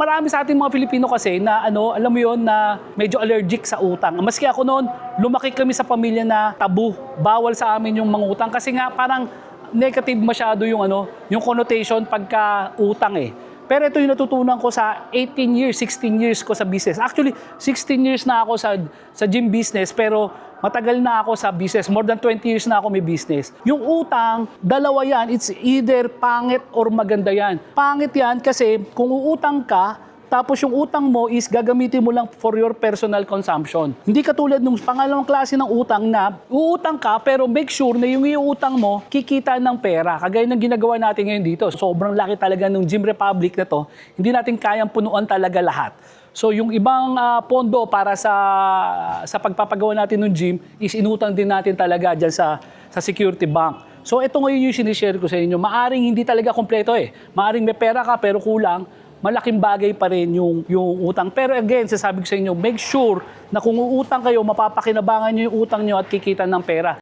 marami sa ating mga Filipino kasi na alam mo yon na medyo allergic sa utang. Maski ako noon, lumaki kami sa pamilya na tabu, bawal sa amin yung mangutang kasi nga parang negative masyado yung yung connotation pagka utang eh. Pero ito yung natutunan ko sa 18 years, 16 years ko sa business. Actually, 16 years na ako sa gym business, pero matagal na ako sa business. More than 20 years na ako may business. Yung utang, dalawa yan. It's either pangit or maganda yan. Pangit yan kasi kung uutang ka, tapos yung utang mo is gagamitin mo lang for your personal consumption. Hindi katulad nung pangalawang klase ng utang na uutang ka pero make sure na yung iutang mo kikita ng pera. Kagaya ng ginagawa natin ngayon dito. Sobrang laki talaga ng Gym Republic na to. Hindi natin kayang punuan talaga lahat. So yung ibang pondo para sa pagpapagawa natin ng gym is inutang din natin talaga dyan sa Security Bank. So ito ngayon yung sinishare ko sa inyo. Maaring hindi talaga kompleto eh. Maaring may pera ka pero kulang. Malaking bagay pa rin yung utang. Pero again, sasabi ko sa inyo, make sure na kung uutang kayo, mapapakinabangan nyo yung utang nyo at kikita ng pera.